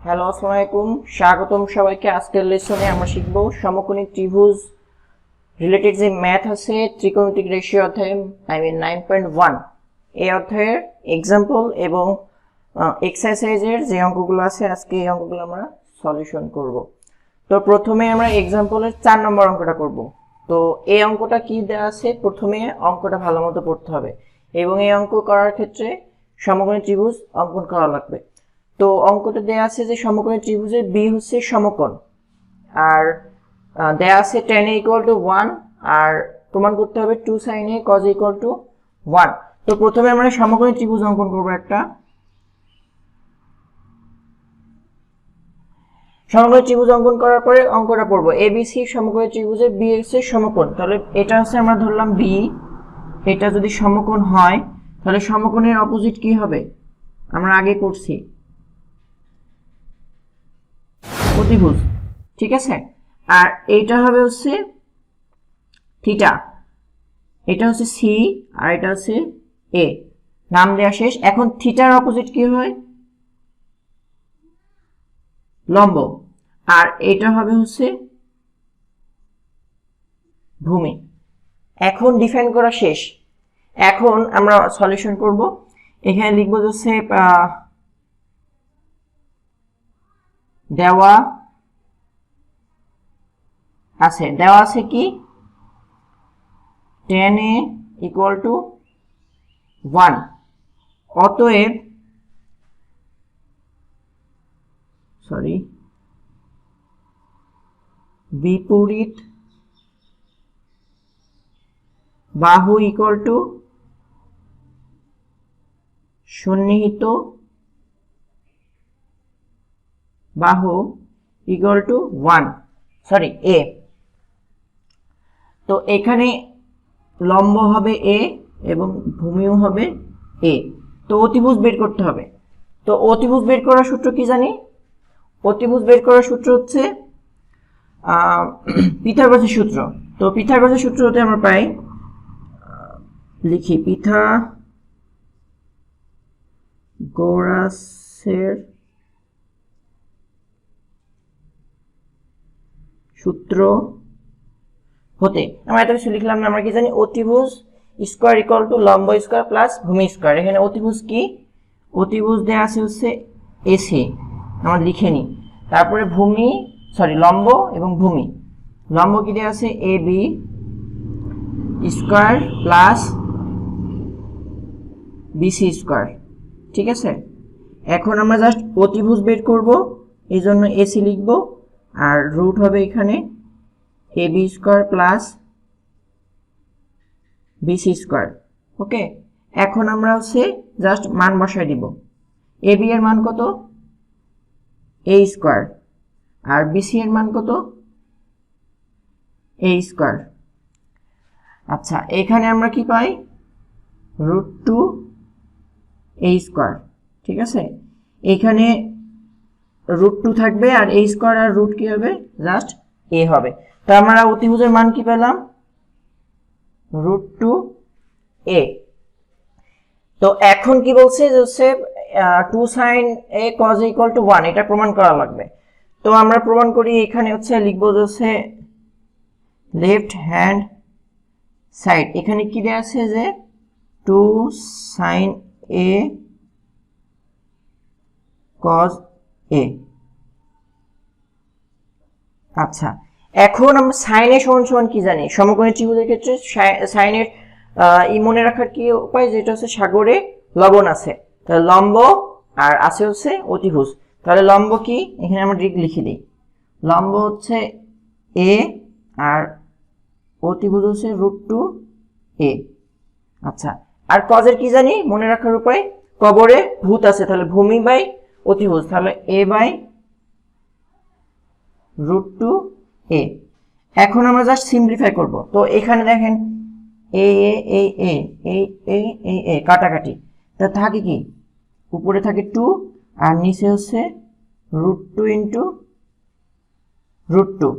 Hello, আসসালামু আলাইকুম। স্বাগতম সবাইকে। আজকের লেসনে আমরা শিখব সমকোণী ত্রিভুজ রিলেটেড যে ম্যাথ আছে ত্রিকোণমিতিক রেশিও অধ্যায় 9.1 এই অধ্যায়ের এক্সাম্পল এবং এক্সারসাইজের যে অঙ্কগুলো আছে আজকে এই অঙ্কগুলো আমরা সলিউশন করব। তো প্রথমে আমরা এক্সাম্পলের 4 নম্বর অঙ্কটা করব। তো এই অঙ্কটা কি দেওয়া আছে, প্রথমে অঙ্কটা ভালো মতো পড়তে হবে এবং এই অঙ্ক করার ক্ষেত্রে সমকোণী ত্রিভুজ অঙ্কন করা লাগবে। তো অঙ্কটা দেয়া আছে যে সমকোণী ত্রিভুজের বি হচ্ছে সমকোণ, আর দেয়া আছে tan a = 1 আর প্রমাণ করতে হবে 2 sin a cos a = 1। তো প্রথমে আমরা সমকোণী ত্রিভুজ অঙ্কন করব। একটা সমকোণী ত্রিভুজ অঙ্কন করার পরে অঙ্কটা পড়ব ABC সমকোণী ত্রিভুজের বি হচ্ছে সমকোণ। তাহলে এটা হচ্ছে আমরা ধরলাম বি, এটা যদি সমকোণ হয় তাহলে সমকোণের অপোজিট কি হবে, আমরা আগে করছি অতিভুজ, ঠিক আছে। আর এইটা হবে হচ্ছে থিটা, এটা হচ্ছে সি আর এটা হচ্ছে এ, নাম দেওয়া শেষ। এখন থিটার অপোজিট কি হয়, লম্ব, আর এটা হবে হচ্ছে ভূমি। এখন ডিফাইন করা শেষ, এখন আমরা সলিউশন করব। এখানে লিখবো হচ্ছে দেওয়া আছে কি tan a = 1, অতএব বিপরীত বাহু = সন্নিহিত বাহু = 1 a। তো এখানে লম্ব হবে a এবং ভূমিও হবে a। তো অতিভুজ বের করতে হবে। তো অতিভুজ বের করার সূত্র কি জানি, অতিভুজ বের করার সূত্র হচ্ছে পিথাগোরাসের সূত্র। তো পিথাগোরাসের সূত্র হতে আমরা পাই, লিখি পিথাগোরাসের সূত্র হতে আমরা এত কিছু লিখলাম না, আমরা কি জানি অতিভুজ স্কয়ার = লম্ব স্কয়ার প্লাস ভূমি স্কয়ার। এখানে অতিভুজ কি, অতিভুজ দেয়া আছে হচ্ছে এসি, আমরা লিখে নিই। তারপরে লম্ব এবং ভূমি, লম্ব কি দেয়া আছে AB square plus BC square, ঠিক আছে। এখন আমরা জাস্ট অতিভুজ বের করব, এই জন্য এসি লিখব, আর রুট হবে এখানে AB square plus BC square. Okay, এখন আমরা হচ্ছে জাস্ট মান বসাই দিব। AB এর মান কত, a স্কয়ার, আর BC এর মান কত, a স্কয়ার। আচ্ছা, এখানে আমরা কি পাই, √2 a স্কয়ার, ঠিক আছে। এখানে √2 থাকবে আর a স্কয়ার আর রুট কি হবে, জাস্ট a হবে। তো আমরা অতিভুজের মান কি পেলাম, √2a। তো এখন কি বলছে যে হচ্ছে 2 sin a cos a = 1, এটা প্রমাণ করা লাগবে। তো আমরা প্রমাণ করি, এখানে হচ্ছে লিখবো যে হচ্ছে লেফট হ্যান্ড সাইড, এখানে কি দেয়া আছে যে 2 sin a cos a। আচ্ছা, এখন আমরা sin a সমান কি জানি, সমকোণী ত্রিভুজের ক্ষেত্রে sin এর মনে রাখার কি উপায়, যেটা হচ্ছে সাগরে লবণ আছে, তাহলে লম্ব আর আছে হচ্ছে অতিভুজ। তাহলে লম্ব কি, এখানে আমরা ডিরেক্ট লিখে দিই, লম্ব হচ্ছে a আর অতিভুজ হচ্ছে √2a। আচ্ছা, আর কজের কি জানি মনে রাখার উপায়, কবরে ভূত আছে, তাহলে ভূমি বাই অতিভুজ, তাহলে a বাই √2a। এখন আমরা জাস্ট সিম্পলিফাই করব। তো এখানে দেখেন a কাটাকাটি, তা থাকে কি, উপরে থাকে 2 আর নিচে হচ্ছে √2 × √2।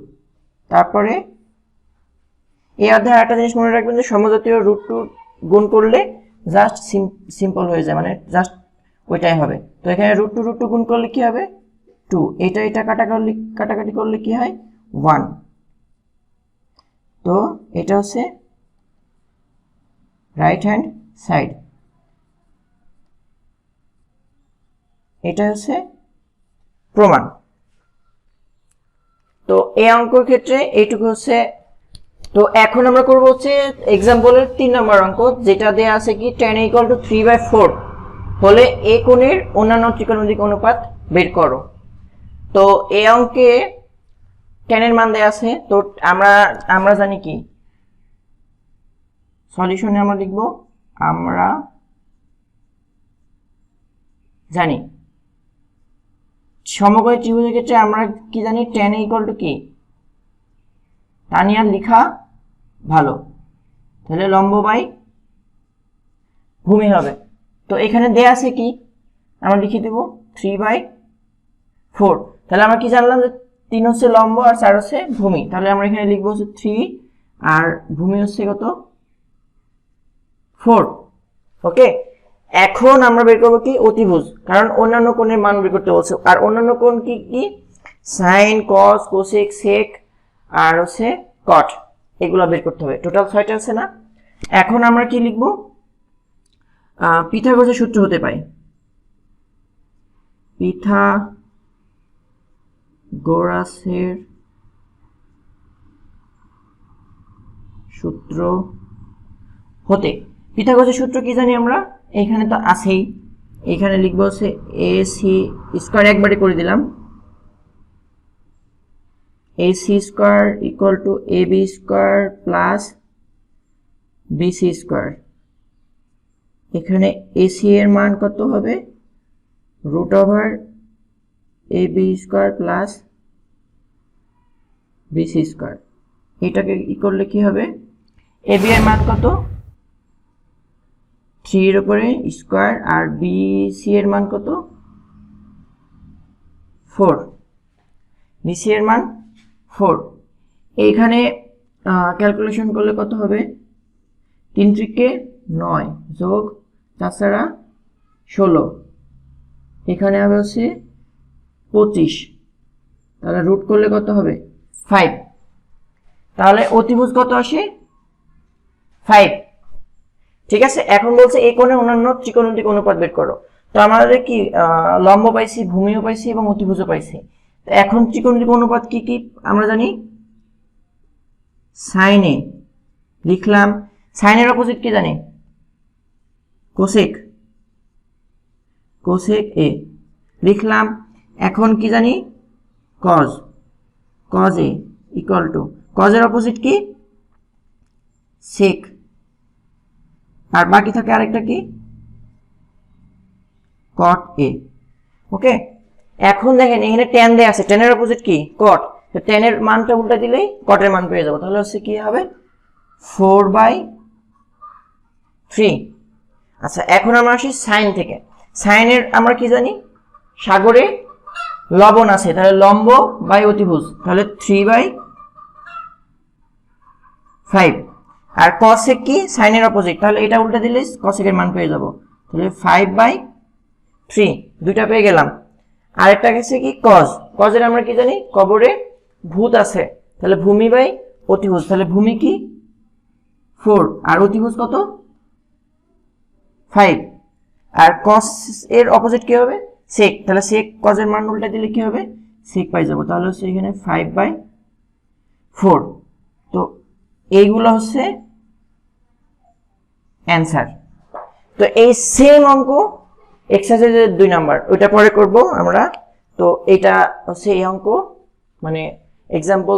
তারপরে এই অধ্যায়ে একটা জিনিস মনে রাখবেন যে সমজাতীয় √2 গুণ করলে জাস্ট সিম্পল হয়ে যায়, মানে জাস্ট ওইটাই হবে। তো এখানে √2 গুণ করলে কি হবে, 2, এটা কাটাকাটি করলে কি হয় 1। তো এটা হচ্ছে রাইট হ্যান্ড সাইড, এটা হচ্ছে প্রমাণ। তো এই অঙ্কের ক্ষেত্রে এইটুকু হচ্ছে। তো এখন আমরা করব হচ্ছে এক্সাম্পলের 3 নম্বর অঙ্ক, যেটা দেয়া আছে কি tan = 3/4 হলে এ কোণের অন্যান্য ত্রিকোণমিতিক অনুপাত বের করো। তো এই অঙ্কে tan এর মান দেয়া আছে। তো আমরা জানি কি সলিউশনে আমরা লিখব, আমরা জানি সমকোণী ত্রিভুজের ক্ষেত্রে আমরা কি জানি tan = কি, টানিয়ার লেখা ভালো, তাহলে লম্ব বাই ভূমি হবে। তো এখানে দেয়া আছে কি, আমরা লিখে দেব 3/4। তাহলে আমরা কি জানলাম যে 3 হচ্ছে লম্ব আর 4 হচ্ছে ভূমি। তাহলে আমরা এখানে লিখব হচ্ছে 3 আর ভূমি হচ্ছে কত 4। ওকে, এখন আমরা বের করব কি অতিভুজ, কারণ অন্যান্য কোণের মান বের করতে বলছে। আর অন্যান্য কোণ কি কি, সাইন, কস, কোসেক, সেক আর হচ্ছে কট, এগুলো বের করতে হবে। টোটাল 6টা আছে না। এখন আমরা কি লিখব, পিথাগোরাসের সূত্র হতে পাই, পিথাগোরাসের সূত্র হতে। পিথাগোরাসের সূত্র কি জানি আমরা, এখানে তো আছেই, এখানে লিখবো হচ্ছে AC স্কয়ার, একবারে করে দিলাম, AC square = AB square plus BC square. এখানে AC এর মান কত হবে, √AB square plus BC square. এটাকে করলে কি হবে, AB এর মান কত 3 এর উপরে স্কয়ার, আর BC এর মান কত 4, BC এর মান 4। এইখানে ক্যালকুলেশন করলে কত হবে, 3 × 9 যোগ 4 × 16, এখানে হবে হচ্ছে 25, তাহলে রুট করলে কত হবে 5। তাহলে অতিভুজ কত আসে 5। ঠিক আছে, এখন বলছে এই কোণের অন্যান্য ত্রিকোণমিতিক অনুপাত বের করো। তো আমাদের কি লম্ব পাইছি, ভূমিও পাইছি এবং অতিভুজও পাইছি। তো এখন ত্রিকোণমিতিক অনুপাত কি কি আমরা জানি, সাইন এ লিখলাম, সাইনের অপোজিট কি জানি কোসেক, কোসেক এ লিখলাম। এখন কি জানি কজ, কজ এ = কজের অপোজিট কি সেক, আর বাকি থাকে আরেকটা কি কট এ। ওকে, এখন দেখেন এখানে tan দেয়া আছে, tan এর অপোজিট কি কট, তো tan এর মানটা উল্টা দিলেই কটের মান পেয়ে যাব। তাহলে হচ্ছে কি হবে 4/3। আচ্ছা, এখন আমরা আসি সাইন থেকে। সাইনের আমরা কি জানি, সাগরে লবণ আছে, তাহলে লম্ব বাই অতিভুজ, তাহলে 3/5। আর কসেক কি সাইনের অপোজিট, তাহলে এটা উল্টা দিলে কসেকের মান পেয়ে যাব, তাহলে 5/3, দুইটা পেয়ে গেলাম। আরেকটা গেছে কি কজ, কজের আমরা কি জানি কবরে ভূত আছে, তাহলে ভূমি বাই অতিভুজ, তাহলে ভূমি কি 4 আর অতিভুজ কত 5। আর কস এর অপোজিট কি হবে সেক, তাহলে সেক কজের মান উল্টা দিলে কি হবে সেক পাই যাব, তাহলে হচ্ছে এখানে 5/4। তো এইগুলো হচ্ছে অ্যান্সার। তো এই সেম অঙ্ক এক্সারসাইজের 2 নাম্বার, ওইটা পরে করব আমরা। তো এটা হচ্ছে এই অঙ্ক, মানে এক্সাম্পল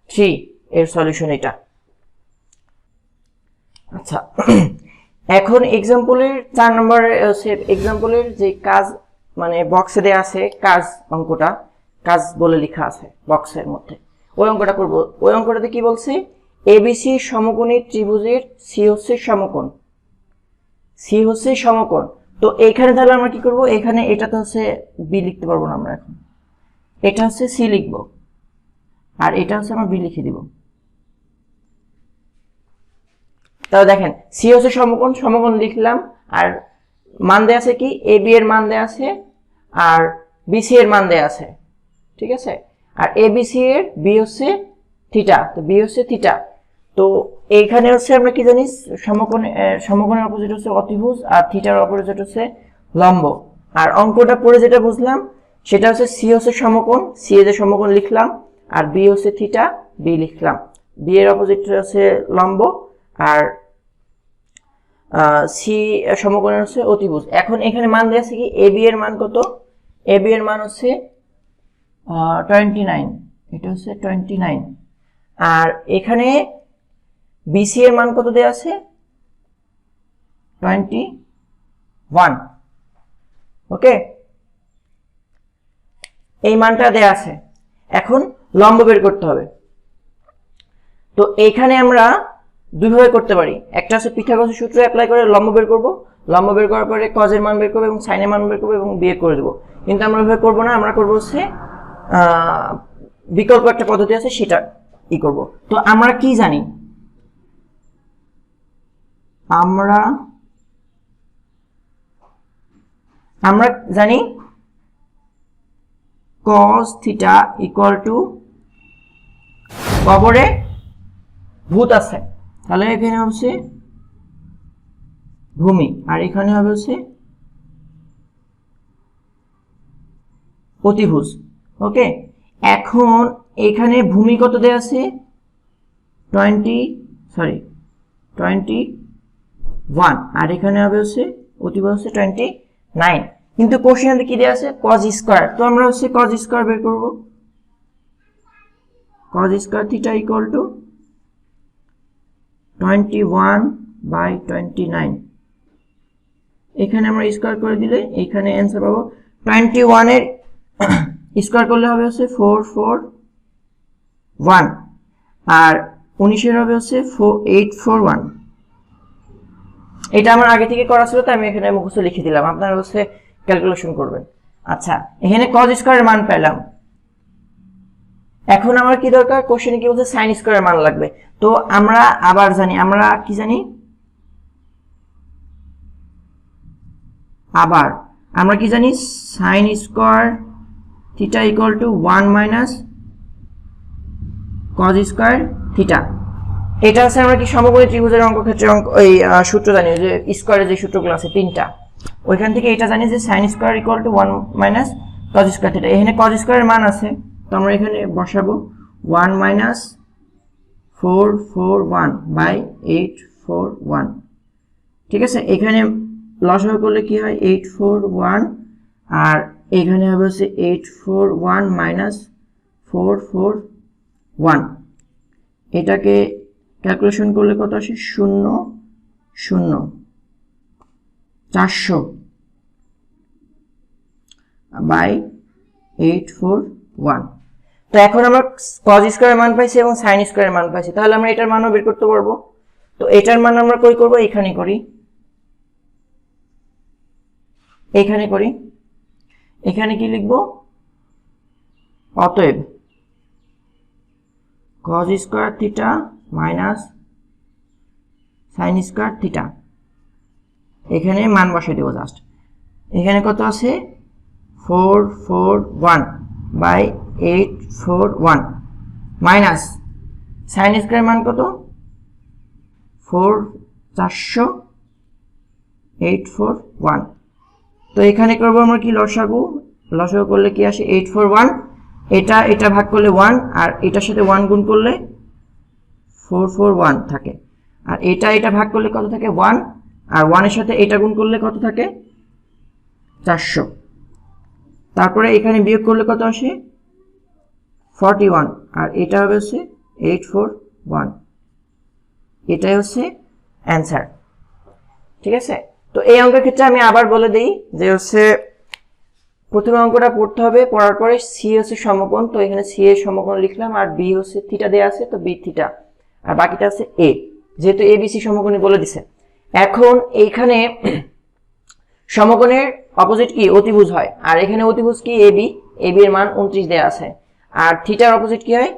3 এর সলিউশন এটা। আচ্ছা, এখন এক্সাম্পলের 4 নম্বরে হচ্ছে এক্সাম্পলের যে কাজ, মানে বক্সে দেয়া আছে কাজ, অঙ্কটা কাজ বলে লেখা আছে বক্সের মধ্যে, ওই অঙ্কটা করব। ওই অঙ্কটাতে কি বলছে, এবিসি সমকোণী ত্রিভুজের সি হচ্ছে সমকোণ, সি হচ্ছে সমকোণ। তো এইখানে তাহলে আমরা কি করব, এখানে এটা তো হচ্ছে বি লিখতে পারবো না আমরা, এখন এটা হচ্ছে সি লিখব আর এটা হচ্ছে আমরা বি লিখে দিব। তাহলে দেখেন সি হচ্ছে সমকোণ, সমকোণ লিখলাম, আর মান দেয়া আছে কি এ বি এর মান দেয়া আছে আর বিসি এর মান দেয়া আছে। ঠিক আছে। আর এবিসি এর বি হচ্ছে থিটা, তো বি হচ্ছে থিটা। তো এইখানে হচ্ছে আমরা কি জানি, সমকোণের অপোজিট হচ্ছে অতিভুজ আর থিটার অপোজিট হচ্ছে লম্ব। আর অঙ্কটা পড়ে যেটা বুঝলাম সেটা হচ্ছে সি হচ্ছে সমকোণ, সি এর সমকোণ লিখলাম, আর বি হচ্ছে থিটা, বি লিখলাম। বি এর অপোজিট হচ্ছে লম্ব, আর সি সমকোণের হচ্ছে অতিভুজ। এখন এখানে মান দেওয়া আছে কি, এ বি এর মান কত, এ বি এর মান হচ্ছে 29, এটা হচ্ছে 29। আর এখানে বিসি এর মান কত দেওয়া আছে, 21। ওকে, এই মানটা দেওয়া আছে। এখন লম্ব বের করতে হবে। তো এইখানে আমরা দুইভাবে করতে পারি, একটা হচ্ছে পিথাগোরাসের সূত্র অ্যাপ্লাই করে লম্ব বের করব, লম্ব বের করার পরে কজের মান বের করবো এবং সাইনের মান বের করবো এবং বিয়োগ করে দেবো। কিন্তু আমরা ওইভাবে করবো না, আমরা করবো হচ্ছে বিকল্প একটা পদ্ধতি আছে সেটা করব। তো আমরা কি জানি, আমরা জানি cos থিটা ইকুয়াল টু কবরে ভূত আছে, তাহলে এখানে হচ্ছে ভূমি, আর এখানে হবে হচ্ছে অতিভুজ। ওকে, এখন এখানে ভূমি কত দেয়া আছে, 21, আর এখানে হবে হচ্ছে অতিভুজ হচ্ছে 29। কিন্তু কোশ্চেনে কি দেয়া আছে, cos স্কয়ার। তো আমরা হচ্ছে cos স্কয়ার বের করব, cos square theta equal to 21/29। এখানে আমরা স্কয়ার করে দিলে এখানে অ্যান্সার পাবো 21 এর স্কয়ার করলে হবে হচ্ছে 441, আর 19 এর হবে হচ্ছে 841। এটা আমার আগে থেকে করা ছিল, তাই আমি এখানে মুখস্থ লিখে দিলাম, আপনারা হচ্ছে ক্যালকুলেশন করবেন। আচ্ছা, এখানে cos স্কয়ারের মান পেলাম। এখন আমার কি দরকার, কোশ্চেনে কি বলছে sin স্কয়ারের মান লাগবে। তো আমরা আবার জানি, আমরা কি জানি, sin square theta equal to 1 minus cos square theta. এটা আছে আমরা কি সমকোণী ত্রিভুজের অঙ্ক ক্ষেত্রে এই সূত্র জানি, যে স্কয়ারের যে সূত্রগুলো আছে তিনটা, ওইখান থেকে এটা জানি যে sin square equal two 1 minus cos square theta. এখানে cos স্কয়ারের মান আছে, তো আমরা এখানে বসাবো 1 মাইনাস 441/841। ঠিক আছে, এখানে লসাগু করলে কি হয়, 841, আর এখানে হবে হচ্ছে 841 মাইনাস 441। এটাকে ক্যালকুলেশন করলে কত আসে, 400/841। তো এখন আমরা cos স্কয়ারের মান পাইছি এবং sin স্কয়ারের মান পাইছি, তাহলে আমরা এটার মানও বের করতে পারবো। তো এটার মান আমরা কই করব, এখানে করি, এখানে করি। এখানে কি লিখব, অতএব cos square theta minus sin square theta, এখানে মান বসাই দেব জাস্ট। এখানে কত আছে, 441/841 মাইনাস sin স্কয়ার মান কত, 441। তো এখানে করব আমরা কি, লসাগু করলে কি আসে, 841, এটা ভাগ করলে 1, আর এটার সাথে 1 গুণ করলে 441 থাকে, আর এটা ভাগ করলে কত থাকে, 1, আর 1 এর সাথে এটা গুণ করলে কত থাকে, 400। তারপরে এখানে বিয়োগ করলে কত আসে, 41, আর এটা হবে হচ্ছে 841। এটাই হচ্ছে অ্যান্সার। ঠিক আছে, তো এই অঙ্কের ক্ষেত্রে আমি আবার বলে দিই যে হচ্ছে প্রথমে অঙ্কটা পড়তে হবে, পড়ার পরে সি হচ্ছে সমকোণ, তো এখানে সি এর সমকোণ লিখলাম, আর বি হচ্ছে থিটা দেয়া আছে, তো বি থিটা, আর বাকিটা আছে এ, যেহেতু এ বি সি সমকোণী বলে দিছে। এখন এইখানে সমকোণের অপোজিট কি, অতিভুজ হয়, আর এখানে অতিভুজ কি, এ বি এর মান 29 দেয়া আছে, আর থিটার অপোজিট কি হয়,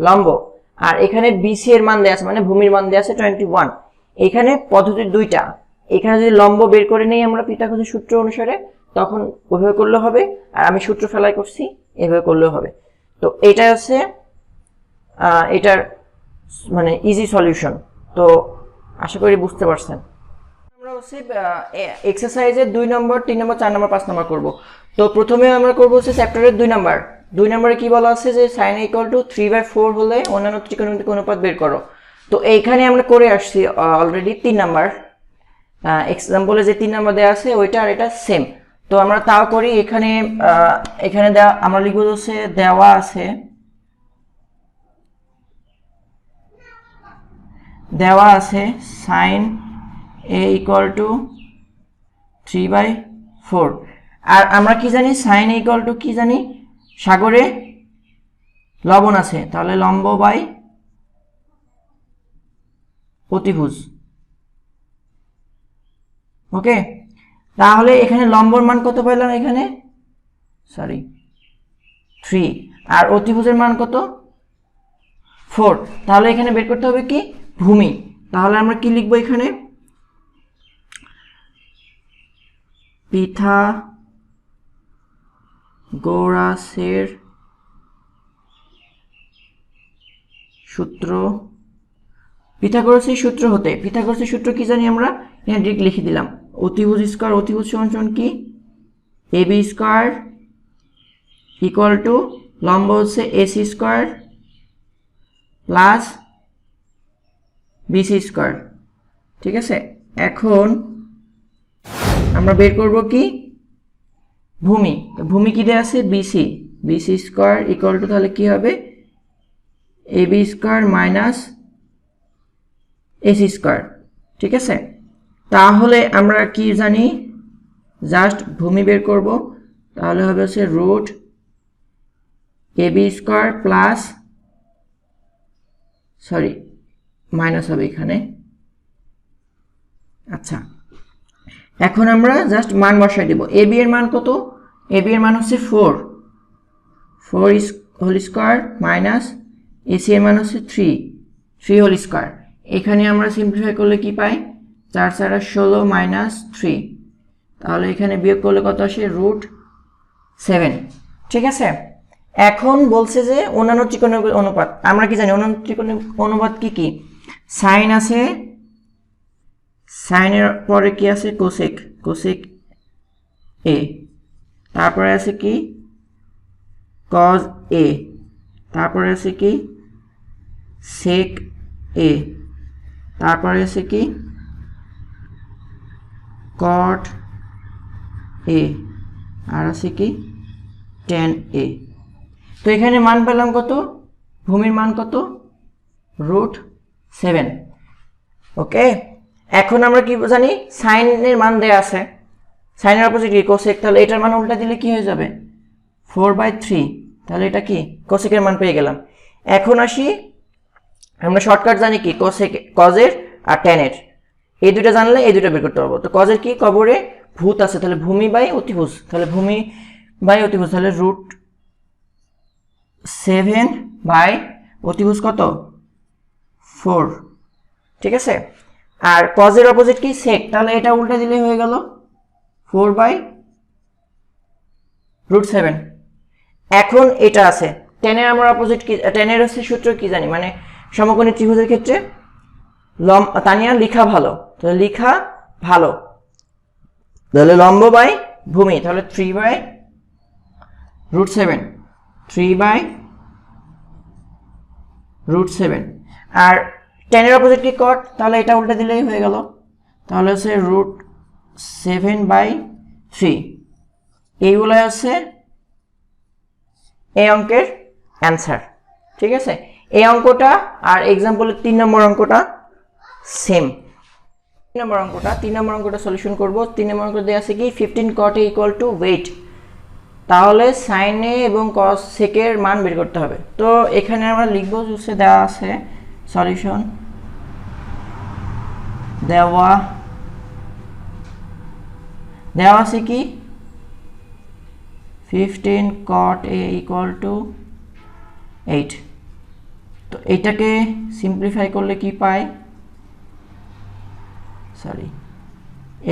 লম্ব, আর এখানে বিসি এর মান দেয়া আছে, মানে ভূমির মান দেয়া আছে 21। এখানে পদ্ধতি দুইটা, এখানে যদি লম্ব বের করে নেই আমরা পিথাগোরাসের সূত্র অনুসারে, তখন ওইভাবে করলে হবে, আর আমি সূত্র ফেলাই করছি, এভাবে করলেও হবে। তো এটা হচ্ছে এটার মানে ইজি সলিউশন। তো আশা করি বুঝতে পারছেন। আমরা হচ্ছে এক্সারসাইজের 2 নম্বর 3 নম্বর 4 নম্বর 5 নম্বর করব। তো প্রথমে আমরা করব হচ্ছে চ্যাপ্টারের 2 নম্বর। 2 নম্বরে কি বলা আছে যে sin = 3/4 হলে অন্যান্য ত্রিকোণমিতিক অনুপাত বের করো। তো এইখানে আমরা করে আসছি অলরেডি 3 নাম্বার এক্সাম্পলে যে 3 নাম্বার দেওয়া আছে ওইটা আর এটা সেম। তো আমরা তাও করি। এখানে এখানে আমরা লিখব হচ্ছে দেওয়া আছে sin a = 3/4। আর আমরা কি জানি sin a কি জানি, সাগরে লবণ আছে, তাহলে লম্ব বাই অতিভুজ। ওকে, তাহলে এখানে লম্বর মান কত পাইলাম, এখানে 3, আর অতিভুজের মান কত 4। তাহলে এখানে বের করতে হবে কি ভূমি। তাহলে আমরা কি লিখবো এখানে, পিথাগোরাসের সূত্র। পিথাগোরাসের সূত্র হতে, পিথাগোরাসের সূত্র কি জানি আমরা, এখানে ডিরেক্ট লিখে দিলাম, অতিভুজ স্কয়ার অতিভুজ সমান কি ab স্কয়ার ইকুয়াল টু লম্ব হচ্ছে ac square plus bc square. ঠিক আছে, এখন আমরা বের করব কি ভূমি। ভূমি কি দেয়া আছে bc স্কয়ার ইকুয়াল টু, তাহলে কি হবে ab square minus ac square. ঠিক আছে, তাহলে আমরা কি জানি, জাস্ট ভূমি বের করব। তাহলে হবে হচ্ছে root ab square plus minus হবে এখানে। আচ্ছা, এখন আমরা জাস্ট মান বসাই দেব। ab এর মান কত, ab এর মান হচ্ছে 4 হোল স্কয়ার মাইনাস ac এর মান হচ্ছে 3 হোল স্কয়ার। এখানে আমরা সিম্পলিফাই করলে কি পাই, 4 4 16 মাইনাস 3, তাহলে এখানে বিয়োগ করলে কত আসে √7। ঠিক আছে, এখন বলছে যে অন্যান্য ত্রিকোণমিতিক অনুপাত। আমরা কি জানি অন্যান্য ত্রিকোণমিতিক অনুপাত কি কি, সাইন আছে, সাইনের পরে কি আছে কোসেক এ, তারপরে আছে কি কজ এ, তারপরে আছে কি সেক এ, তারপরে আছে কি কট এ, আর আছে কি tan a। তো এখানে মান পেলাম কত, ভূমির মান কত √7। ওকে, এখন আমরা কি জানি সাইনের মান দেয়া আছে, সাইনের অপোজিট কি কোসেক, তাহলে এটার মান উল্টা দিলে কি হয়ে যাবে 4/3। তাহলে এটা কি কোসেকের মান পেয়ে গেলাম। এখন আসি, আমরা শর্টকাট জানি কি কজের আর ট্যানের, এই দুটো জানলে এই দুটো বের করতে পারবো। তো কজের কি কবরে ভূত আছে, তাহলে ভূমি বাই অতিভুজ, তাহলে ভূমি বাই অতিভুজ, তাহলে √7 বাই অতিভুজ কত 4। ঠিক আছে, আর কজের অপোজিট কি সেক, তাহলে এটা উল্টা দিলেই হয়ে গেল 4/√7। এখন এটা আছে টেনের, আমরা অপোজিট কি টেনের হচ্ছে সূত্র কি জানি, মানে সমকোণী ত্রিভুজের ক্ষেত্রে তানিয়া লিখা ভালো, তাহলে লিখা ভালো, তাহলে লম্ব বাই ভূমি, তাহলে 3/√7 3/√7। আর টেনের অপোজিট কি কট, তাহলে এটা উল্টা দিলেই হয়ে গেল, তাহলে হচ্ছে √7/3। এইগুলো হচ্ছে এই অঙ্কের অ্যান্সার। ঠিক আছে, এই অঙ্কটা আর এক্সাম্পলের 3 নম্বর অঙ্কটা সেম। 3 নম্বর অঙ্কটা সলিউশন করব। 3 নম্বর অঙ্ক দেওয়া আছে কি 15 cot a equal to wait, তাহলে সাইন এ এবং কস সেকের মান বের করতে হবে। তো এখানে আমরা লিখবো হচ্ছে দেওয়া আছে সলিউশন, দেওয়া আছে কি 15 cot a ইকুয়াল টু 8। তো এটাকে সিম্পলিফাই করলে কি পাই,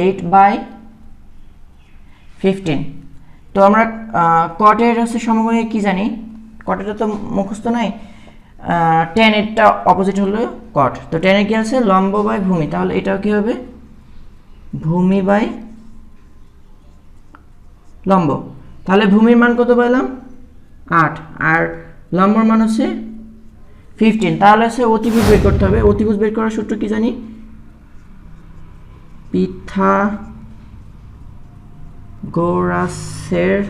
8/15। তো আমরা কটের হচ্ছে সমকোণী কি জানি, কটের তো মুখস্থ নাই, tan এরটা অপোজিট হলো কট, তো tan এর কি আছে লম্ব বাই ভূমি, তাহলে এটাও কি হবে ভূমি বাই লম্ব। তাহলে ভূমির মান কত পেলাম 8 আর লম্বর মান হচ্ছে 15, তাহলে হচ্ছে অতিভুজ বের করতে হবে। অতিভুজ বের করার সূত্র কি জানি, পিথাগোরাসের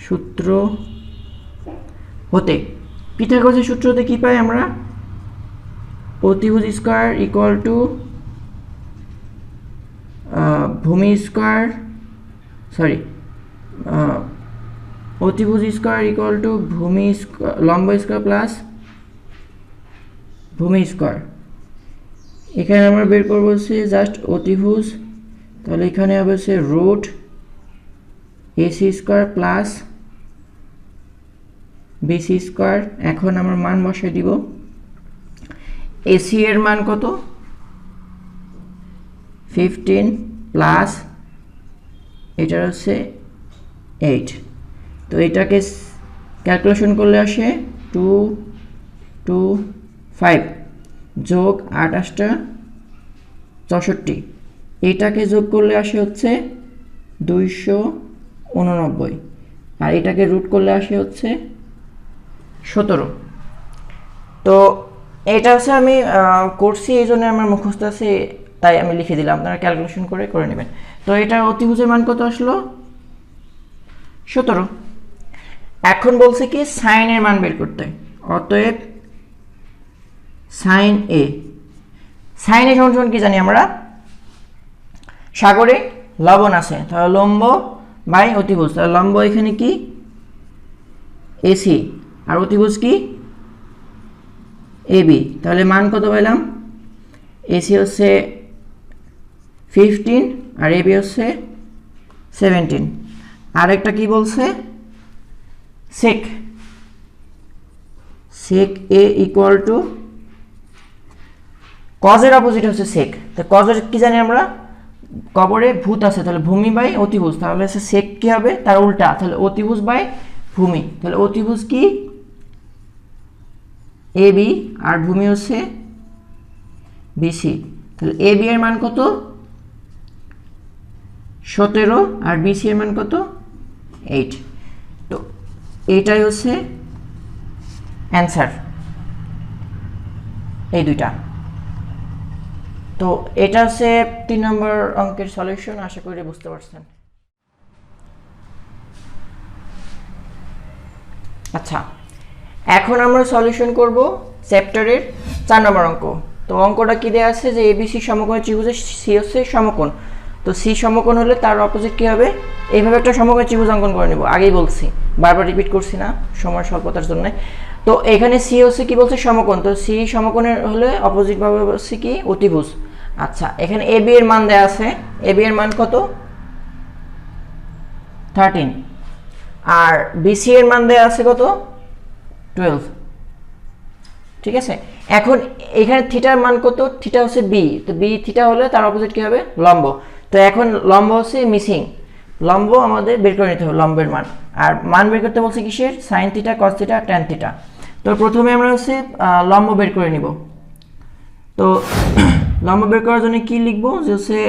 সূত্র হতে, পিথাগোরাসের সূত্র হতে কি পাই আমরা, অতিভুজ স্কয়ার ইকুয়াল টু ভূমি স্কয়ার, সরি অতিভুজ স্কয়ার ইকুয়াল টু ভূমি লম্ব স্কয়ার প্লাস ভূমি স্কয়ার। এখানে আমরা বের করবো হচ্ছে জাস্ট অতিভুজ, তাহলে এখানে হবে হচ্ছে root AC square plus BC square. এখন আমরা মান বসাই দিব, এসি এর মান কত 15 প্লাস এটা হচ্ছে 8, তো এটাকে ক্যালকুলেশন করলে আসে 225 যোগ 28টা 64, এটাকে যোগ করলে আসে হচ্ছে 289, আর এটাকে রুট করলে আসে হচ্ছে 17। তো এটা হচ্ছে আমি করছি এই জন্য আমার মুখস্থ আছে তাই আমি লিখে দিলাম, আপনারা ক্যালকুলেশন করে নেবেন। তো এটা অতিভুজের মান কত আসলো 17। এখন বলছে কি সাইনের মান বের করতে, অতএব সাইন এ, সাইন এ সমান কি জানি আমরা, সাগরে লবণ আছে, তাহলে লম্ব বাই অতিভুজ, তাহলে লম্ব এখানে কি এসি আর অতিভুজ কি এবি, তাহলে মান কত পেলাম, এসি হচ্ছে 15 আর এবি হচ্ছে 17। আর একটা কি বলছে সেক, সেক এ ইকুয়াল টু কজের অপোজিট হচ্ছে সেক, তো কজের কি জানি আমরা, কবরে ভূত আছে, তাহলে ভূমি বাই অতিভুজ, তাহলে সেক কি হবে তার উল্টা, তাহলে অতিভুজ বাই ভূমি, তাহলে অতিভুজ কি এ বি আর ভূমি হচ্ছে বিসি, তাহলে এ বি এর মান কত 17 আর বিসি এর মান কত 8, তো এইটাই হচ্ছে অ্যান্সার এই দুইটা। তো এটা হচ্ছে 3 নম্বর অঙ্কের সলিউশন, আশা করি বুঝতে পারছেন। আচ্ছা, এখন আমরা সলিউশন করব চ্যাপ্টারের 4 নম্বর অঙ্ক। তো অঙ্কটা কি দেওয়া আছে যে এবিসি সমকোণী ত্রিভুজের সি হচ্ছে সমকোণ, তো সি সমকোণ হলে তার অপোজিট কি হবে, এইভাবে একটা সমকোণী ত্রিভুজ অঙ্কন করে নেব, আগেই বলছি বারবার রিপিট করছি না সময় স্বল্পতার জন্য। তো এখানে সি হচ্ছে কি বলছে সমকোণ, তো সি সমকোণের হলে অপোজিট ভাবে হচ্ছে কি অতিভুজ। আচ্ছা, এখানে এ বি এর মান দেওয়া আছে, এ বি এর মান কত 13 আর বিসি এর মান দেওয়া আছে কত 12, ঠিক আছে। এখন এখানে থিটার মান কত, থিটা হচ্ছে বি, তো বি থিটা হলে তার অপোজিট কি হবে লম্ব, তো এখন লম্ব হচ্ছে মিসিং, লম্ব আমাদের বের করে নিতে হবে লম্বের মান, আর মান বের করতে বলছে কিসের sine theta cos theta tan theta. তো প্রথমে আমরা হচ্ছে লম্ব বের করে নিব, তো লম্ব বের করার জন্য কি লিখবো যে হচ্ছে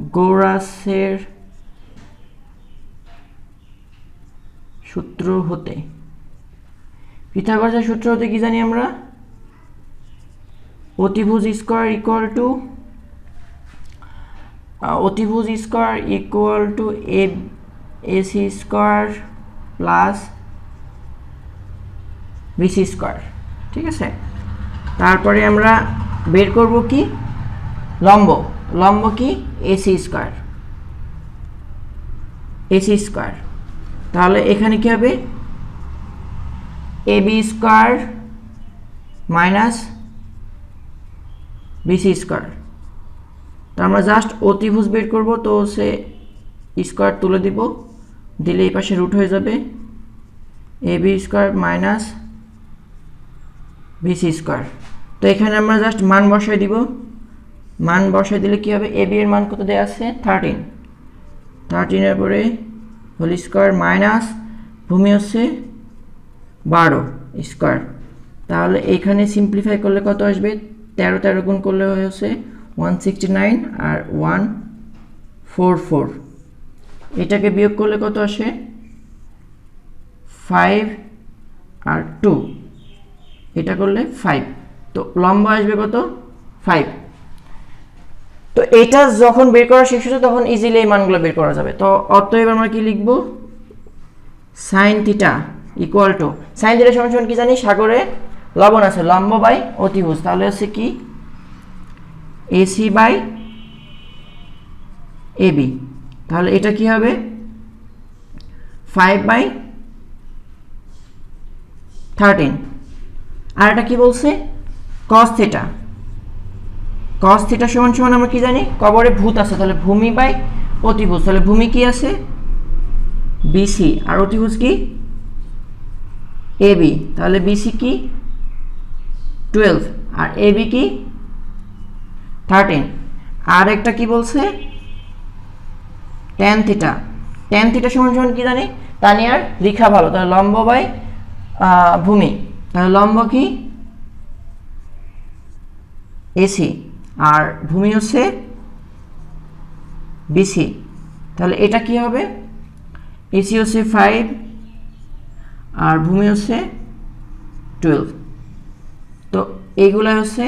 পিথাগোরাসের সূত্র হতে, পিথাগোরাসের সূত্র হতে কি জানি আমরা, অতিভুজ square equal to AC square plus BC square, ঠিক আছে। তারপরে আমরা বের করব কি লম্ব, লম্ব কি এসি স্কয়ার, তাহলে এখানে কি হবে AB square minus BC square, তো আমরা জাস্ট অতিভুজ বের করব, তো সে স্কয়ার তুলে দিব, দিলে এই পাশে রুট হয়ে যাবে AB square minus BC square, তো এখানে আমরা জাস্ট মান বসাই দিব, মান বসাই দিলে কি হবে, এ বি এর মান কত দেওয়া আছে 13, 13 এর পরে হোল স্কোয়ার মাইনাস ভূমি হচ্ছে 12 স্কোয়ার। তাহলে এখানে সিম্পলিফাই করলে কত আসবে, 13 13 গুণ করলে হচ্ছে 169 আর 144, এটাকে বিয়োগ করলে কত আসে 5 আর 2, এটা করলে 5, তো লম্বা আসবে কত 5। তো এটা যখন বের করা শেষ হচ্ছে তখন ইজিলি এই মানগুলো বের করা যাবে। তো অতএব আমরা কি লিখব, sine theta equal to, sine theta সমান সমান কি জানি, সাগরে লবণ আছে, লম্ব বাই অতিভুজ, তাহলে হচ্ছে কি এসি বাই এবি, তাহলে এটা কি হবে 5/13। আর এটা কি বলছে, cos থিটা, cos থিটা সমান সমান আমরা কি জানি, কবরে ভূত আছে, তাহলে ভূমি বাই অতিভুজ, তাহলে ভূমি কি আছে বিসি আর অতিভুজ কি এবি, তাহলে বিসি কি 12 আর এবি কি 13। আর একটা কি বলছে tan থিটা, tan থিটা সমান সমান কি জানি, তা নিয়ে আর লেখা ভালো, তাহলে লম্ব বাই ভূমি, তাহলে লম্ব কি এসি আর ভূমি হচ্ছে বিসি, তাহলে এটা কি হবে এসি হচ্ছে 5 আর ভূমি হচ্ছে 12। তো এইগুলা হচ্ছে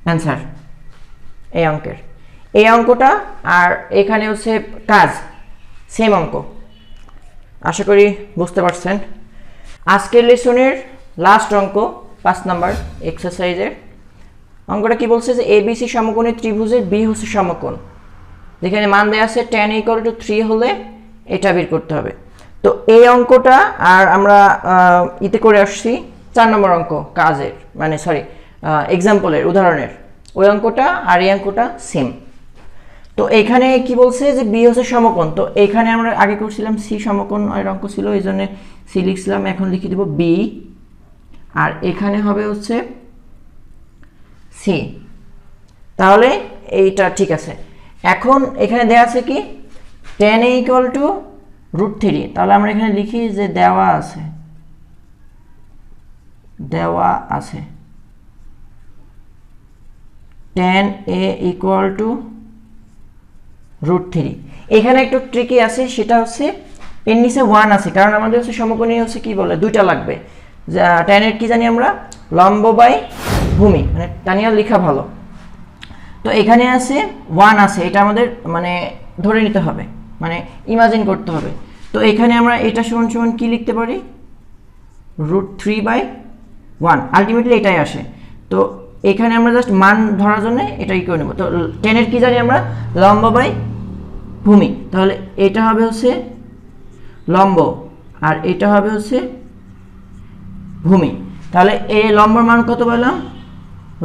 অ্যান্সার এই অঙ্কের, এই অঙ্কটা আর এখানে হচ্ছে কাজ সেম অঙ্ক। আশা করি বুঝতে পারছেন। আজকের লেসনের লাস্ট অঙ্ক 5 নাম্বার এক্সারসাইজের অঙ্কটা কি বলছে যে এবিসি সমকোণী ত্রিভুজের বি হচ্ছে সমকোণ, যেখানে মান দেওয়া আছে tan = 3 হলে এটা বের করতে হবে। তো এই অঙ্কটা আর আমরা ইতে করে আসছি 4 নম্বর অঙ্ক কাজের, মানে সরি এক্সাম্পলের উদাহরণের, ওই অঙ্কটা আর এই অঙ্কটা সেম। তো এখানে কি বলছে যে বি হচ্ছে সমকোণ, তো এখানে আমরা আগে করছিলাম সি সমকোণ এর অঙ্ক ছিল, এই জন্য সি লিখছিলাম, এখন লিখে দেব বি, আর এখানে হবে হচ্ছে সি, তাহলে এইটা ঠিক আছে। এখন এখানে দেওয়া আছে কি tan a = √3, তাহলে আমরা এখানে লিখি যে দেওয়া আছে tan a = √3। এখানে একটু ট্রিকি আছে, সেটা হচ্ছে এর নিচে 1 আছে, কারণ আমাদের হচ্ছে সমকোণী হচ্ছে কি বলে দুইটা লাগবে, tan এর কি জানি আমরা লম্ব বাই ভূমি, মানে টানিয়া লেখা ভালো। তো এখানে আছে 1 আছে, এটা আমাদের মানে ধরে নিতে হবে, মানে ইমাজিন করতে হবে। তো এখানে আমরা এটা সমান সমান কি লিখতে পারি √3/1, আলটিমেটলি এটাই আসে। তো এখানে আমরা জাস্ট মান ধরার জন্য এটাই করে নেব। তো tan এর কি জানি আমরা লম্ব বাই ভূমি, তাহলে এটা হবে হচ্ছে লম্ব আর এটা হবে হচ্ছে ভূমি, তাহলে এই লম্বর মান কত পেলাম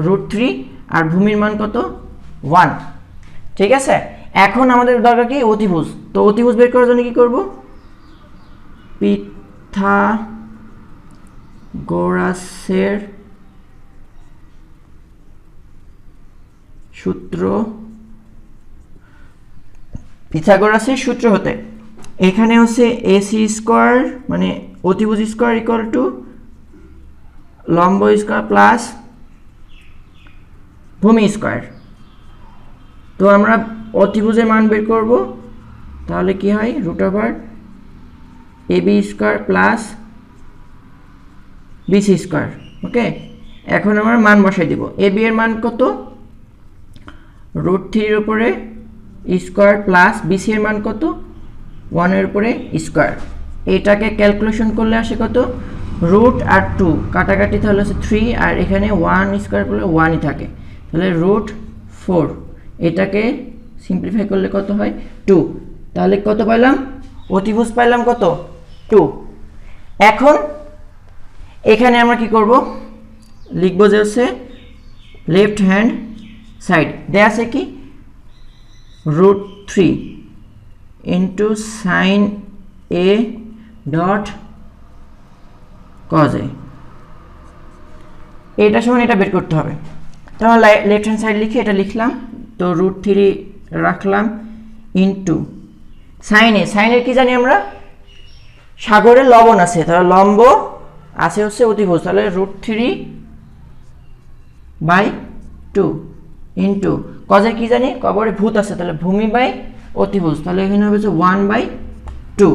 √3 আর ভূমির মান কত 1। ঠিক আছে, এখন আমাদের দরকার কি অতিভুজ, তো অতিভুজ বের করার জন্য কি করব, পিথাগোরাসের সূত্র হতে এখানে হচ্ছে এসি স্কোয়ার মানে অতিভুজ স্কোয়ার ইকুয়াল টু লম্ব স্কোয়ার প্লাস ভূমি স্কোয়ার। তো আমরা অতিভুজের মান বের করব, তাহলে কি হয় √ab² প্লাস বিসি স্কোয়ার। ওকে, এখন আমরা মান বসাই দিব, ab এর মান কত √3 এর উপরে স্কোয়ার প্লাস বিসি এর মান কত 1 এর উপরে স্কোয়ার। এটাকে ক্যালকুলেশন করলে আসে কত √ আর 2 কাটাকাটি, তাহলে হচ্ছে 3 আর এখানে 1 স্কোয়ার করলে 1ই থাকে, তাহলে √4, এটাকে সিম্পলিফাই করলে কত হয় 2, তাহলে কত পাইলাম অতিভুজ পাইলাম কত 2। এখন এখানে আমরা কি করব, লিখব যে হচ্ছে লেফট হ্যান্ড সাইড দেয়া আছে কি √3 into sign a dot cos a, এটা সমান এটা বের করতে হবে। তাহলে লেফট হ্যান্ড সাইড লিখে এটা লিখলাম, তো √3 রাখলাম ইন্টু সাইনের কি জানি আমরা, সাগরে লবণ আছে, তাহলে লম্ব আছে হচ্ছে অতিভুজ, তাহলে √3/2 ইন্টু কজের কি জানি, কবরে ভূত আছে, তাহলে ভূমি বাই অতিভুজ, তাহলে এখানে হবে হচ্ছে 1/2।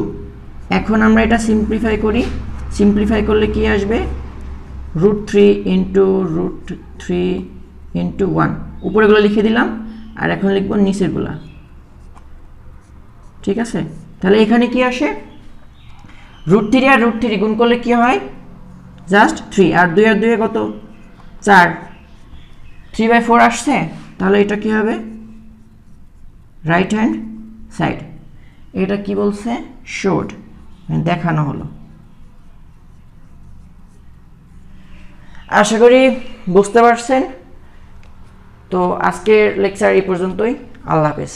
এখন আমরা এটা সিম্পলিফাই করি, সিম্পলিফাই করলে কি আসবে, √3 ইন্টু √3 ইন্টু 1, উপরেগুলো লিখে দিলাম, আর এখন লিখবো নিচেরগুলা। ঠিক আছে, তাহলে এখানে কি আসে, √3 আর √3 গুণ করলে কি হয়, জাস্ট 3, আর 2 আর 2 কত, 4, 3/4 আসছে। তাহলে এটা কি হবে, রাইট হ্যান্ড সাইড। এটা কি বলছে, শোড, দেখানো হলো। আশা করি বুঝতে পারছেন। তো আজকের লেকচার এই পর্যন্তই, আল্লাহ হাফেজ।